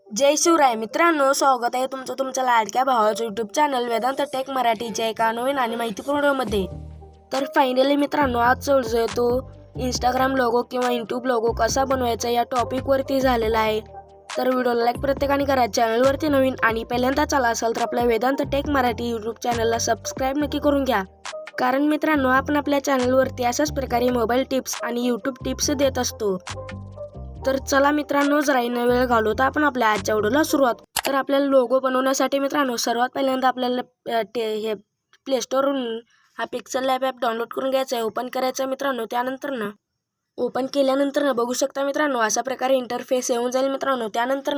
जय शिवराय मित्रांनो, स्वागत आहे तुमचं तुमच्या लाडक्या भावाचं यूट्यूब चॅनल वेदांत टेक मराठीच्या एका नवीन आणि माहितीपूर्ण मध्ये। तर फायनली मित्रांनो, आज जो तो इंस्टाग्राम लोगो किंवा यूट्यूब लोगो कसा बनवायचा या टॉपिक वरती झालेला आहे। तर व्हिडिओला लाईक प्रत्येकाने करा। चॅनल वरती नवीन आणि पहिल्यांदा आला असाल तर आपल्या वेदांत टेक मराठी यूट्यूब चॅनलला सबस्क्राइब नक्की करून घ्या, कारण मित्रांनो आपण आपल्या चॅनल वरती अशाच प्रकारे मोबाईल टिप्स आणि यूट्यूब टिप्स देत असतो। तर चला मित्रांनो, जरा न वेळ घालवता आपण आपल्या आजच्या व्हिडिओला सुरुवात। तर आपल्याला लोगो बनवण्यासाठी मित्रांनो सर्वात पहिल्यांदा आपल्याला हे प्ले स्टोरवरून हा पिक्सेल लॅब ॲप डाउनलोड करून घ्यायचा आहे, ओपन करायचा आहे मित्रांनो। त्यानंतर ओपन केल्यानंतर बघू शकता मित्रांनो अशा प्रकारे इंटरफेस येऊन जाईल मित्रांनो। त्यानंतर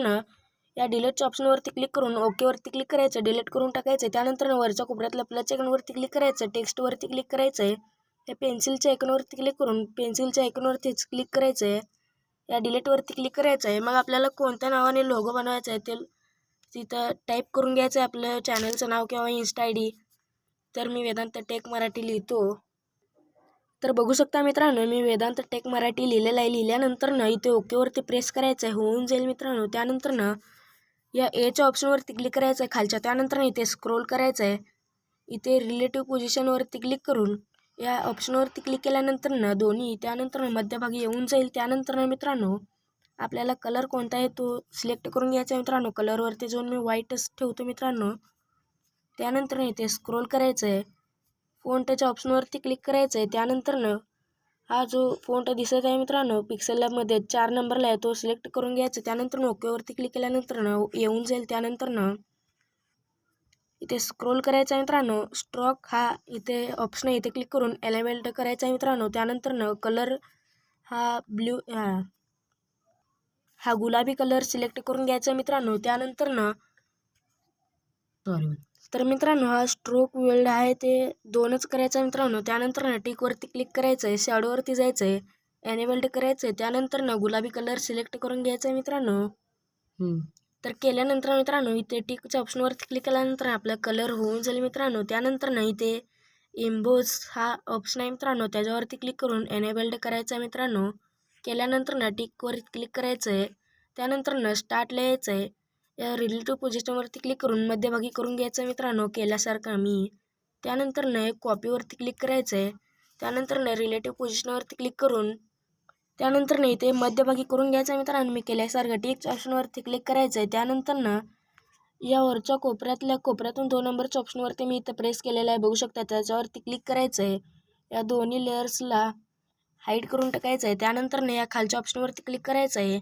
या डिलीटच्या ऑप्शनवरती क्लिक करून ओके वरती क्लिक करायचं, डिलीट करून टाकायचं। त्यानंतर वरच्या कोपऱ्यातल्या प्लसच्या आयकॉनवरती क्लिक करायचं, टेक्स्ट वरती क्लिक करायचं आहे, त्या पेन्सिलच्या आयकॉनवरती क्लिक करून पेन्सिलच्या आयकॉनवरतीच क्लिक करायचं आहे, या डिलीट वरती क्लिक करायचं आहे। मग आपल्याला कोणत्या नावाने लोगो बनवायचा आहे ते तिथं टाईप करून घ्यायचं आहे, आपलं चॅनलचं नाव किंवा इन्स्टा ID। तर मी वेदांत टेक मराठी लिहितो। तर बघू शकता मित्रांनो, मी वेदांत टेक मराठी लिहिलेलं आहे। लिहिल्यानंतर इथे ओके वरती प्रेस करायचं आहे, होऊन जाईल मित्रांनो। त्यानंतर या एच्या ऑप्शनवरती क्लिक करायचं आहे खालच्या। त्यानंतर इथे स्क्रोल करायचं आहे, इथे रिलेटिव्ह पोझिशनवरती क्लिक करून या ऑप्शनवरती क्लिक केल्यानंतर दोन्ही त्यानंतर मध्यभागी येऊन जाईल। त्यानंतर मित्रांनो आपल्याला कलर कोणता आहे तो सिलेक्ट करून घ्यायचा आहे मित्रांनो। कलरवरती जाऊन मी व्हाईटच ठेवतो मित्रांनो। त्यानंतर इथे स्क्रोल करायचं आहे, फोंटच्या ऑप्शनवरती क्लिक करायचं आहे। त्यानंतर हा जो फोंट दिसत आहे मित्रांनो पिक्सेल लॅबमध्ये 4 नंबरला आहे तो सिलेक्ट करून घ्यायचा। त्यानंतर ओकेवरती क्लिक केल्यानंतर येऊन जाईल। त्यानंतर इथे स्क्रोल करायचं आहे मित्रांनो, स्ट्रोक हा इथे ऑप्शन आहे, इथे क्लिक करून एलिमेंट करायचा आहे मित्रांनो। त्यानंतर कलर हा ब्ल्यू हा गुलाबी कलर सिलेक्ट करून घ्यायचा मित्रांनो। त्यानंतर तर मित्रांनो हा स्ट्रोक वेल्ड आहे ते 2च करायचा मित्रांनो। त्यानंतर टिक वरती क्लिक करायचं आहे, शॅडो वरती जायचं आहे, एनिमेल्ड करायचं आहे। त्यानंतर गुलाबी कलर सिलेक्ट करून घ्यायचा आहे मित्रांनो। तर केल्यानंतर मित्रांनो इथे टिकच्या ऑप्शनवरती क्लिक केल्यानंतर आपला कलर होऊन जाईल मित्रांनो। त्यानंतर इथे एम्बोस हा ऑप्शन आहे मित्रांनो, त्याच्यावरती क्लिक करून एनेबल्ड करायचं आहे मित्रांनो। केल्यानंतर टिकवरती क्लिक करायचं आहे। त्यानंतर स्टार्ट लिहायचं आहे, या रिलेटिव्ह पोझिशनवरती क्लिक करून मध्यभागी करून घ्यायचं मित्रांनो केल्यासारखं मी। त्यानंतर कॉपीवरती क्लिक करायचं आहे। त्यानंतर रिलेटिव्ह पोझिशनवरती क्लिक करून त्यानंतर इथे मध्यभागी करून घ्यायचं आहे मित्रांनो मी केल्यासारखं। टिकच्या ऑप्शनवरती क्लिक करायचं आहे। त्यानंतर या वरच्या कोपऱ्यातून 2 नंबरच्या ऑप्शनवरती मी इथं प्रेस केलेलं आहे, बघू शकता, त्याच्यावरती क्लिक करायचं आहे, या दोन्ही लेयर्सला हाईड करून टाकायचं आहे। त्यानंतर या खालच्या ऑप्शनवरती क्लिक करायचं आहे,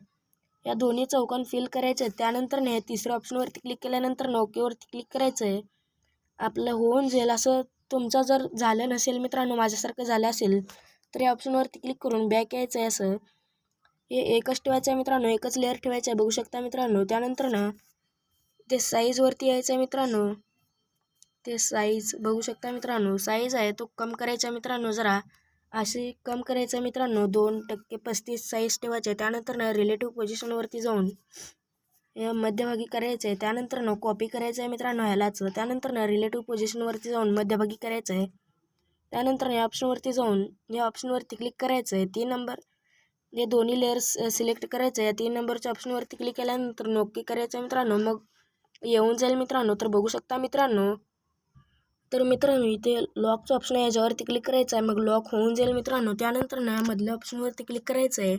या दोन्ही चौकोन फिल करायचे आहेत। त्यानंतर तिसऱ्या ऑप्शनवरती क्लिक केल्यानंतर ओकेवरती क्लिक करायचं आहे, आपलं होऊन जाईल। असं तुमचं जर झालं नसेल मित्रांनो, माझ्यासारखं झालं असेल तर या ऑप्शनवरती क्लिक करून बॅक यायचं आहे। असं हे एकच ठेवायचं आहे मित्रांनो, एकच लेअर ठेवायचं आहे, बघू शकता मित्रांनो। त्यानंतर ते साईजवरती यायचं आहे मित्रांनो, ते साईज बघू शकता मित्रांनो, साईज आहे तो कम करायचा मित्रांनो, जरा असे कम करायचं मित्रांनो, 2% 35 साईज ठेवायचे। त्यानंतर रिलेटिव्ह पोझिशनवरती जाऊन मध्यभागी करायचं आहे। त्यानंतर कॉपी करायचं आहे मित्रांनो ह्यालाच। त्यानंतर रिलेटिव्ह पोझिशनवरती जाऊन मध्यभागी करायचं आहे। त्यानंतर या ऑप्शनवरती जाऊन या ऑप्शनवरती क्लिक करायचं आहे, 3 नंबर हे दोन्ही लेयर्स सिलेक्ट करायचं आहे। 3 नंबरच्या ऑप्शनवरती क्लिक केल्यानंतर ओके करायचं आहे मित्रांनो, मग येऊन जाईल मित्रांनो। तर बघू शकता मित्रांनो, तर मित्रांनो इथे लॉकचं ऑप्शन आहे, याच्यावरती क्लिक करायचं आहे, मग लॉक होऊन जाईल मित्रांनो। त्यानंतर मधल्या ऑप्शनवरती क्लिक करायचं आहे,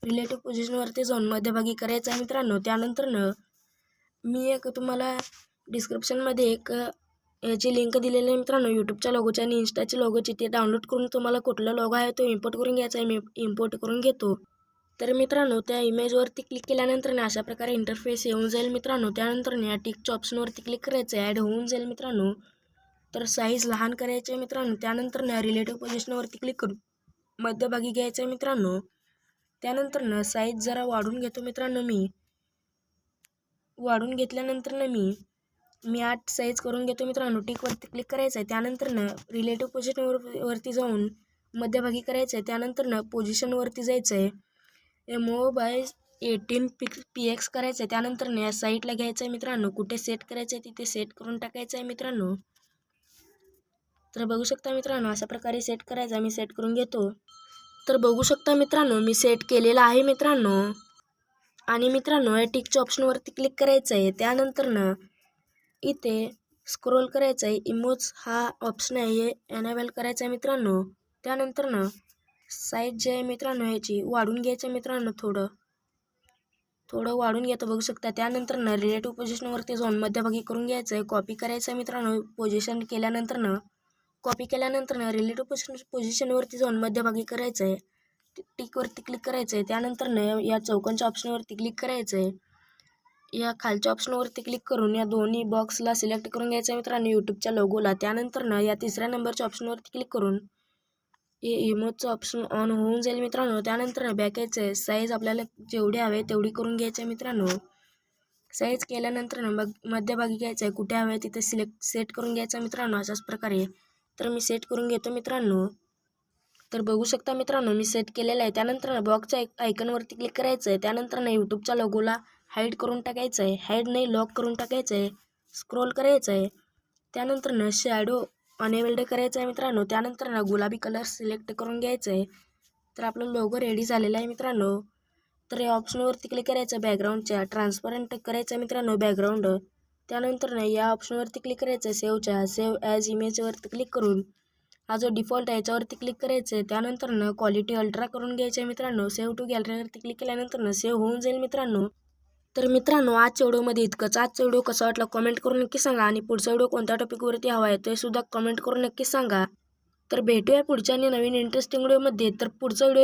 रिलेटिव्ह पोझिशनवरती जाऊन मध्यभागी करायचं आहे मित्रांनो। त्यानंतर मी एक तुम्हाला डिस्क्रिप्शनमध्ये एक याची लिंक दिलेली आहे मित्रांनो, यूट्यूबच्या लोगोची आणि इन्स्टाच्या लोगोची। ते डाउनलोड करून तुम्हाला कुठला लोगो आहे तो इम्पोर्ट करून घ्यायचा आहे, मी इम्पोर्ट करून घेतो। तर मित्रांनो त्या इमेजवरती क्लिक केल्यानंतर अशा प्रकारे इंटरफेस येऊन जाईल मित्रांनो। त्यानंतर या टिकच्या ऑप्शनवरती क्लिक करायचं आहे, ॲड होऊन जाईल मित्रांनो। तर साईज लहान करायची आहे मित्रांनो। त्यानंतर रिलेटिव्ह पोझिशनवरती क्लिक करून मध्यभागी घ्यायचं आहे मित्रांनो। त्यानंतर साईज जरा वाढून घेतो मित्रांनो, मी वाढून घेतल्यानंतर मी 8 साईज करून घेतो मित्रांनो। टिकवरती क्लिक करायचं आहे। त्यानंतर रिलेटिव्ह पोझिशनवरती जाऊन मध्यभागी करायचं आहे। त्यानंतर पोझिशनवरती जायचं आहे, मूव्ह बाय 18px करायचं आहे। त्यानंतर या साईडला घ्यायचं आहे मित्रांनो, कुठे सेट करायचं आहे तिथे सेट करून टाकायचं आहे मित्रांनो। तर बघू शकता मित्रांनो अशा प्रकारे सेट करायचं, मी सेट करून घेतो। तर बघू शकता मित्रांनो मी सेट केलेला आहे मित्रांनो। आणि मित्रांनो या टिकच्या ऑप्शनवरती क्लिक करायचं आहे. त्यानंतर ना इथे स्क्रोल करायचं आहे. इमोज हा ऑप्शन आहे हे एनेबल करायचा आहे मित्रांनो. त्यानंतर ना साईज जे आहे मित्रांनो ह्याची वाढून घ्यायचं आहे मित्रांनो. थोडं वाढून घेतो बघू शकता. त्यानंतर ना रिलेटिव्ह पोझिशनवरती जाऊन मध्यभागी करून घ्यायचं आहे. कॉपी करायचं आहे मित्रांनो. कॉपी केल्यानंतर ना रिलेटिव्ह पोझिशनवरती जाऊन मध्यभागी करायचं आहे. टिकवरती क्लिक करायचं आहे. त्यानंतर ना या चौकोनच्या ऑप्शनवरती क्लिक करायचं आहे. या खालच्या ऑप्शनवरती क्लिक करून या दोन्ही बॉक्सला सिलेक्ट करून घ्यायचं आहे मित्रांनो यूट्यूबच्या लोगोला. त्यानंतर ना या तिसऱ्या नंबरच्या ऑप्शनवरती क्लिक करून हे इमोजचं ऑप्शन ऑन होऊन जाईल मित्रांनो. त्यानंतर बॅक यायचं आहे. साईज आपल्याला जेवढी हवे तेवढी करून घ्यायचं आहे मित्रांनो. साईज केल्यानंतर ना मध्यभागी घ्यायचं आहे. कुठे हवे तिथे सेट करून घ्यायचं आहे मित्रांनो अशाच प्रकारे. तर मी सेट करून घेतो मित्रांनो. तर बघू शकता मित्रांनो मी सेट केलेलं आहे. त्यानंतर बॉक्सच्या आयकॉनवरती क्लिक करायचं आहे. त्यानंतर ना यूट्यूबच्या लोगोला हाईड करून टाकायचं आहे. हाईड नाही लॉक करून टाकायचं आहे. स्क्रोल करायचं आहे. त्यानंतर ना शॅडो अनेबल्ड करायचं आहे मित्रांनो. त्यानंतर ना गुलाबी कलर सिलेक्ट करून घ्यायचं आहे. तर आपला लोगो रेडी झालेला आहे मित्रांनो. तर या ऑप्शनवरती क्लिक करायचं बॅकग्राऊंडच्या ट्रान्सपरंट करायचं आहे मित्रांनो बॅकग्राऊंड. त्यानंतर ना या ऑप्शनवरती क्लिक करायचं सेव्ह ॲज इमेजवरती क्लिक करून हा जो डिफॉल्ट आहे याच्यावरती क्लिक करायचं आहे. त्यानंतर ना क्वालिटी अल्ट्रा करून घ्यायचं आहे मित्रांनो. सेव्ह टू गॅलरीवरती क्लिक केल्यानंतर ना सेव्ह होऊन जाईल मित्रांनो. तर मित्रांनो आजच्या व्हिडिओमध्ये इतकंच. आजचा व्हिडिओ कसा वाटला कमेंट करून नक्की सांगा. आणि पुढचा व्हिडिओ कोणत्या टॉपिकवरती हवा आहे ते सुद्धा कमेंट करून नक्की सांगा. तर भेटूया पुढच्या आणि नवीन इंटरेस्टिंग व्हिडिओमध्ये. तर पुढचा व्हिडिओ